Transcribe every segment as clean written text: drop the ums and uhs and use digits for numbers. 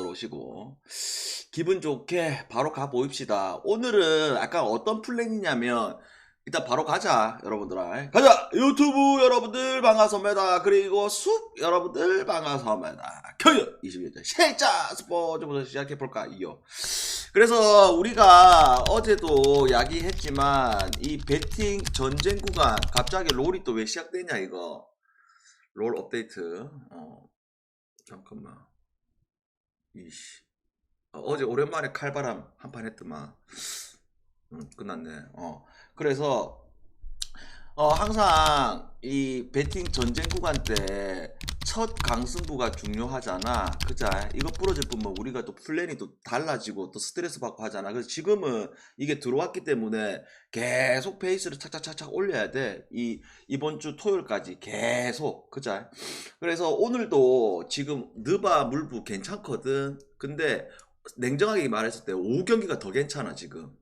들어오시고 기분 좋게 바로 가보입시다. 오늘은 약간 어떤 플랜이냐면 일단 바로 가자 여러분들아. 가자 유튜브 여러분들 반갑습니다. 그리고 숲 여러분들 반갑습니다. 교육 21대 실자 스포츠부터 시작해볼까요? 그래서 우리가 어제도 이야기했지만 이 배팅 전쟁 구간 갑자기 롤이 또 왜 시작되냐 이거 롤 업데이트. 잠깐만. 이씨. 어제 오랜만에 칼바람 한 판 했더만. 끝났네. 그래서 항상 이 배팅 전쟁 구간 때 첫 강승부가 중요하잖아. 그자? 이거 부러질 뿐만 우리가 또 플랜이 또 달라지고 또 스트레스 받고 하잖아. 그래서 지금은 이게 들어왔기 때문에 계속 페이스를 착착착착 올려야 돼. 이번 주 토요일까지 계속. 그자? 그래서 오늘도 지금 느바 물부 괜찮거든. 근데 냉정하게 말했을 때 5경기가 더 괜찮아 지금.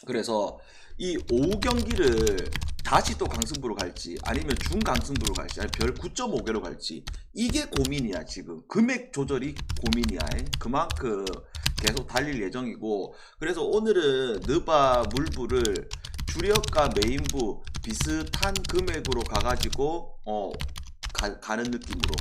그래서 이 5경기를 다시 또 강승부로 갈지 아니면 중강승부로 갈지 아니면 별 9.5개로 갈지 이게 고민이야 지금. 금액 조절이 고민이야. 그만큼 계속 달릴 예정이고, 그래서 오늘은 느바 물부를 주력과 메인부 비슷한 금액으로 가가지고 가는 느낌으로.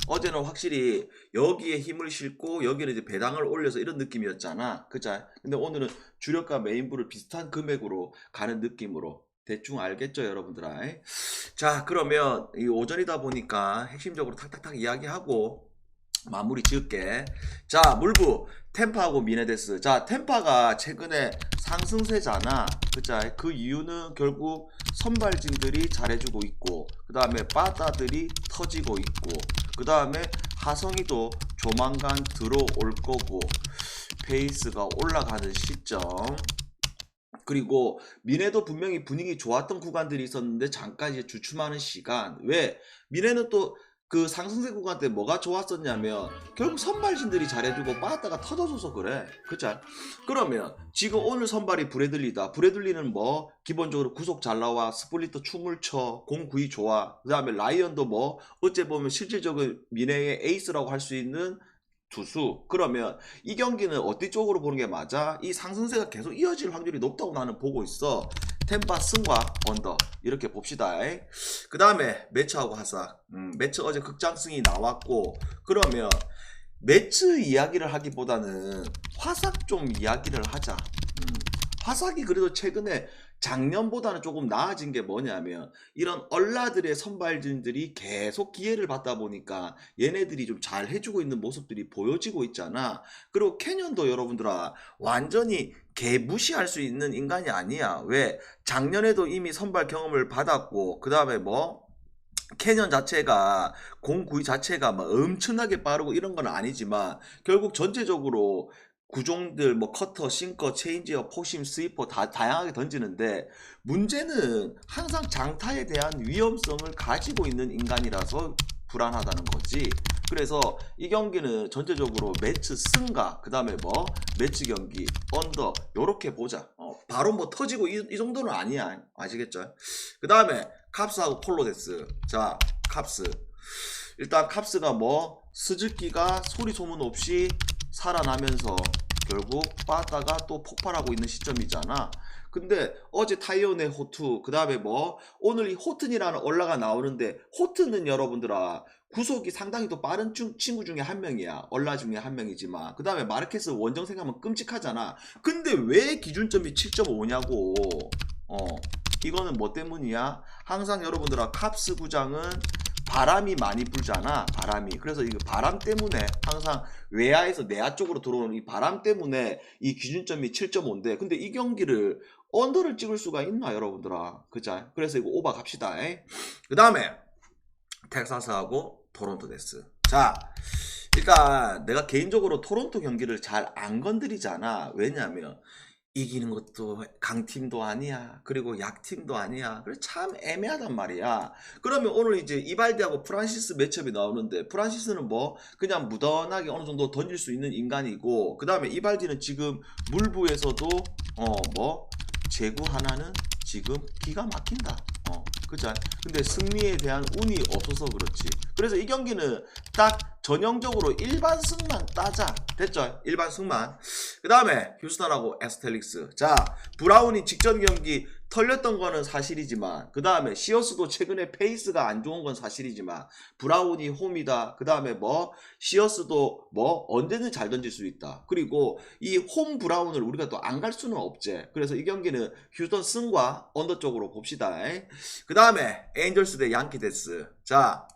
어제는 확실히 여기에 힘을 싣고 여기는 이제 배당을 올려서 이런 느낌이었잖아. 그자? 근데 오늘은 주력과 메인부를 비슷한 금액으로 가는 느낌으로. 대충 알겠죠 여러분들아? 자, 그러면 이 오전이다 보니까 핵심적으로 탁탁탁 이야기하고 마무리 지을게. 자, 물부 템파하고 미네데스. 자, 템파가 최근에 상승세잖아. 그자? 그 이유는 결국 선발진들이 잘해주고 있고, 그 다음에 빠따들이 터지고 있고, 그 다음에 하성이도 조만간 들어올 거고, 페이스가 올라가는 시점. 그리고 미네도 분명히 분위기 좋았던 구간들이 있었는데 잠깐 이제 주춤하는 시간. 왜? 미네는 또 그 상승세 구간 때 뭐가 좋았었냐면 결국 선발진들이 잘해주고 빠따가 터져줘서 그래. 그쵸? 그러면 지금 오늘 선발이 브래들리다. 브래들리는 뭐 기본적으로 구속 잘 나와, 스플리터 춤을 춰, 공 구위 좋아. 그 다음에 라이언도 뭐 어째 보면 실질적인 미네의 에이스라고 할 수 있는 투수. 그러면 이 경기는 어디 쪽으로 보는 게 맞아? 이 상승세가 계속 이어질 확률이 높다고 나는 보고 있어. 템파 승과 언더 이렇게 봅시다. 그 다음에 매츠하고 하삭. 매츠 어제 극장승이 나왔고, 그러면 매츠 이야기를 하기보다는 화삭 좀 이야기를 하자. 화삭이 그래도 최근에 작년보다는 조금 나아진 게 뭐냐면 이런 얼라들의 선발진들이 계속 기회를 받다 보니까 얘네들이 좀 잘 해주고 있는 모습들이 보여지고 있잖아. 그리고 캐년도 여러분들아 완전히 개무시할 수 있는 인간이 아니야. 왜? 작년에도 이미 선발 경험을 받았고, 그 다음에 뭐 캐년 자체가 공구위 자체가 막 엄청나게 빠르고 이런 건 아니지만 결국 전체적으로 구종들 뭐 커터, 싱커, 체인지어, 포심, 스위퍼 다 다양하게 던지는데 문제는 항상 장타에 대한 위험성을 가지고 있는 인간이라서 불안하다는 거지. 그래서 이 경기는 전체적으로 매치 승가, 그 다음에 뭐 매치 경기 언더 요렇게 보자. 바로 뭐 터지고 이 정도는 아니야. 아시겠죠? 그 다음에 캅스하고 폴로데스. 자, 캅스 일단 캅스가 뭐 스즈키가 소리 소문 없이 살아나면서 결국 빠따가 또 폭발하고 있는 시점이잖아. 근데 어제 타이어네 호투, 그 다음에 뭐 오늘 이 호튼이라는 얼라가 나오는데, 호튼은 여러분들아 구속이 상당히 또 빠른 친구 중에 한 명이야. 얼라 중에 한 명이지만 그 다음에 마르케스 원정 생각하면 끔찍하잖아. 근데 왜 기준점이 7.5냐고. 이거는 뭐 때문이야? 항상 여러분들아 캅스 구장은 바람이 많이 불잖아. 바람이. 그래서 이 바람 때문에 항상 외야에서 내야 쪽으로 들어오는 이 바람 때문에 이 기준점이 7.5인데, 근데 이 경기를 언더를 찍을 수가 있나 여러분들아. 그자? 그래서 이거 오바 갑시다. 그 다음에 텍사스하고 토론토 데스. 자, 일단 내가 개인적으로 토론토 경기를 잘 안 건드리잖아. 왜냐면 이기는 것도 강팀도 아니야. 그리고 약팀도 아니야. 그래서 참 애매하단 말이야. 그러면 오늘 이제 이발디하고 프란시스 매첩이 나오는데, 프란시스는 뭐 그냥 무던하게 어느 정도 던질 수 있는 인간이고, 그 다음에 이발디는 지금 물부에서도 뭐 제구 하나는 지금 기가 막힌다. 그죠? 근데 승리에 대한 운이 없어서 그렇지. 그래서 이 경기는 딱 전형적으로 일반 승만 따자. 됐죠? 일반 승만. 그 다음에 휴스턴하고 애스텔릭스. 자, 브라운이 직전 경기 털렸던 거는 사실이지만, 그 다음에 시어스도 최근에 페이스가 안 좋은 건 사실이지만, 브라운이 홈이다. 그 다음에 뭐 시어스도 뭐 언제든 잘 던질 수 있다. 그리고 이 홈 브라운을 우리가 또 안 갈 수는 없지. 그래서 이 경기는 휴스턴 승과 언더 쪽으로 봅시다. 그 다음에 에인절스 대 양키데스. 자,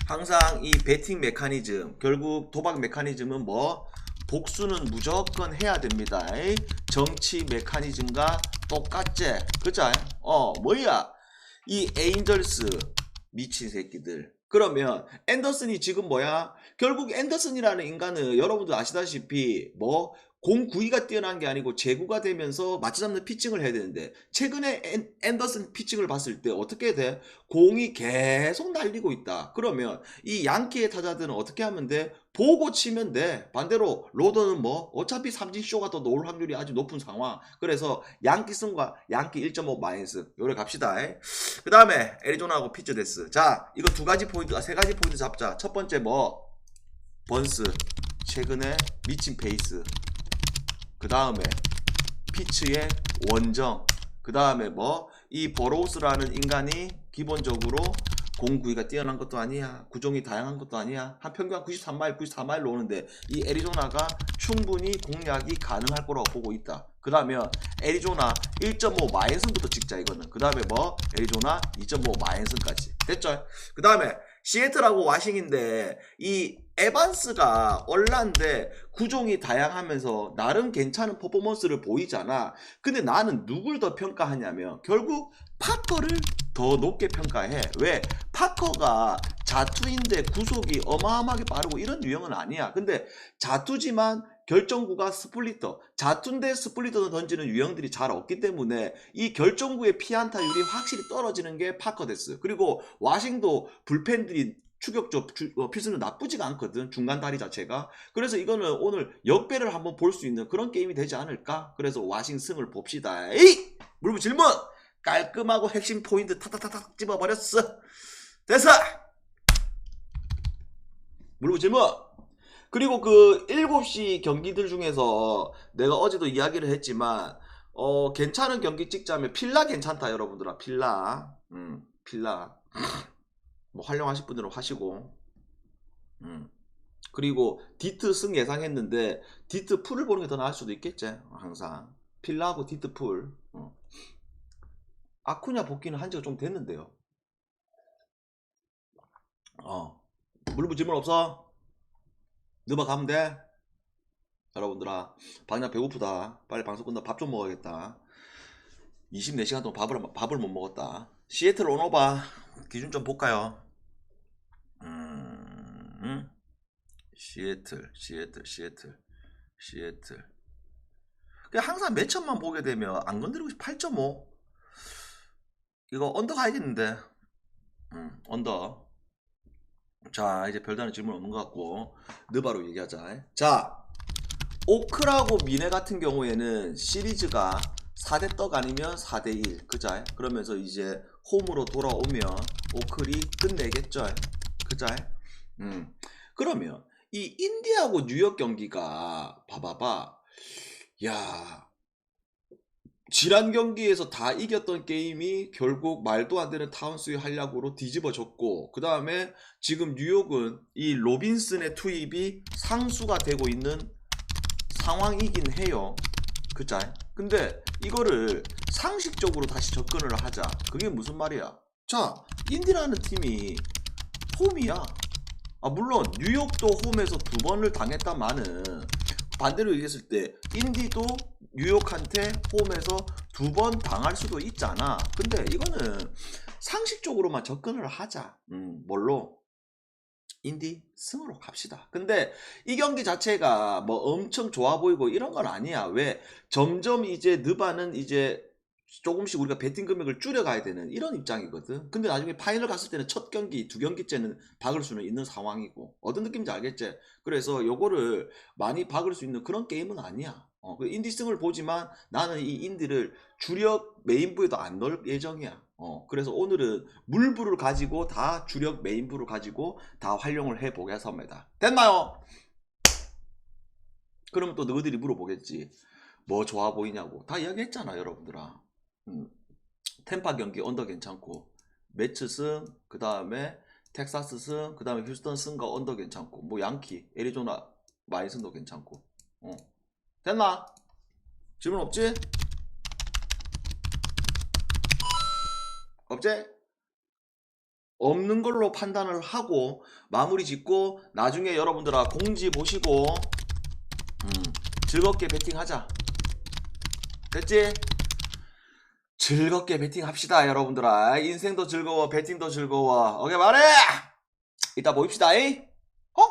항상 이 베팅 메커니즘, 결국 도박 메커니즘은 뭐 복수는 무조건 해야 됩니다. 정치 메커니즘과 똑같지. 그죠? 뭐야? 이 에인절스 미친 새끼들. 그러면 앤더슨이 지금 뭐야? 결국 앤더슨이라는 인간은 여러분들 아시다시피 뭐 공구위가 뛰어난 게 아니고 제구가 되면서 맞춰 잡는 피칭을 해야 되는데, 최근에 앤더슨 피칭을 봤을 때 어떻게 돼? 공이 계속 날리고 있다. 그러면 이 양키의 타자들은 어떻게 하면 돼? 보고 치면 돼. 반대로 로더는 뭐 어차피 삼진쇼가 더 놓을 확률이 아주 높은 상황. 그래서 양키 승과 양키 1.5 마이너스 요래 갑시다. 그 다음에 애리조나하고 피츠데스. 자, 이거 세 가지 포인트 잡자. 첫 번째 뭐 번스 최근에 미친 페이스. 그 다음에 피츠의 원정. 그 다음에 뭐 이 버로우스라는 인간이 기본적으로 공구위가 뛰어난 것도 아니야. 구종이 다양한 것도 아니야. 한 평균 93마일, 94마일로 오는데 이 애리조나가 충분히 공략이 가능할 거라고 보고 있다. 그 다음에 애리조나 1.5 마이너스부터 찍자 이거는. 그 다음에 뭐 애리조나 2.5 마이너스까지. 됐죠? 그 다음에 시애틀하고 와싱인데 이 에반스가 얼란데 구종이 다양하면서 나름 괜찮은 퍼포먼스를 보이잖아. 근데 나는 누굴 더 평가하냐면 결국 파커를 더 높게 평가해. 왜? 파커가 자투인데 구속이 어마어마하게 빠르고 이런 유형은 아니야. 근데 자투지만 결정구가 스플리터, 자투인데 스플리터 던지는 유형들이 잘 없기 때문에 이 결정구의 피안타율이 확실히 떨어지는 게 파커데스. 그리고 와싱도 불펜들이 추격적 필승은 나쁘지가 않거든. 중간 다리 자체가. 그래서 이거는 오늘 역배를 한번 볼 수 있는 그런 게임이 되지 않을까. 그래서 와싱 승을 봅시다. 에이! 물부 질문! 깔끔하고 핵심 포인트 탁탁탁탁 집어버렸어. 됐어! 물부 질문! 그리고 그 7시 경기들 중에서 내가 어제도 이야기를 했지만 괜찮은 경기 찍자면 필라 괜찮다 여러분들아. 필라. 필라. 뭐 활용하실 분들은 하시고. 그리고 디트 승 예상했는데 디트 풀을 보는 게 더 나을 수도 있겠지. 항상 필라하고 디트 풀. 아쿠냐 복귀는 한 지가 좀 됐는데요. 물부 질문 없어? 너만 가면 돼? 여러분들아, 방금 배고프다. 빨리 방송 끝나 밥 좀 먹어야겠다. 24시간 동안 밥을 못 먹었다. 시애틀 오노바 기준 좀 볼까요? 시애틀. 그냥 항상 매천만 보게 되면 안 건드리고 8.5. 이거 언더 가야겠는데. 언더. 자, 이제 별다른 질문 없는 것 같고 느바로 얘기하자. 자, 오클하고 미네 같은 경우에는 시리즈가 4대 떡 아니면 4대1 그자. 그러면서 이제 홈으로 돌아오면 오클이 끝내겠죠. 그자. 그러면 이 인디하고 뉴욕 경기가 봐봐봐. 야, 지난 경기에서 다 이겼던 게임이 결국 말도 안 되는 타운스의 활약으로 뒤집어졌고, 그 다음에 지금 뉴욕은 이 로빈슨의 투입이 상수가 되고 있는 상황이긴 해요. 그자. 근데 이거를 상식적으로 다시 접근을 하자. 그게 무슨 말이야? 자, 인디라는 팀이 홈이야. 물론 뉴욕도 홈에서 2번을 당했다마는 반대로 얘기했을 때 인디도 뉴욕한테 홈에서 2번 당할 수도 있잖아. 근데 이거는 상식적으로만 접근을 하자. 뭘로? 인디 승으로 갑시다. 근데 이 경기 자체가 뭐 엄청 좋아 보이고 이런 건 아니야. 왜? 점점 이제 느바는 이제 조금씩 우리가 베팅 금액을 줄여가야 되는 이런 입장이거든. 근데 나중에 파이널 갔을 때는 첫 경기, 2경기째는 박을 수는 있는 상황이고. 어떤 느낌인지 알겠지? 그래서 요거를 많이 박을 수 있는 그런 게임은 아니야. 그 인디승을 보지만 나는 이 인디를 주력 메인부에도 안 넣을 예정이야. 그래서 오늘은 물부를 가지고 다 주력 메인부를 가지고 다 활용을 해 보겠습니다. 됐나요? 그러면 또 너희들이 물어보겠지. 뭐 좋아 보이냐고. 다 이야기했잖아, 여러분들아. 템파 경기 언더 괜찮고, 매츠 승, 그 다음에 텍사스 승, 그 다음에 휴스턴 승과 언더 괜찮고, 뭐 양키, 애리조나 마이슨도 괜찮고. 됐나? 질문 없지? 없지? 없는 걸로 판단을 하고 마무리 짓고 나중에 여러분들아 공지 보시고 즐겁게 배팅하자. 됐지? 즐겁게 배팅합시다 여러분들아. 인생도 즐거워, 배팅도 즐거워. 오케이 말해. 이따 봅시다. 어?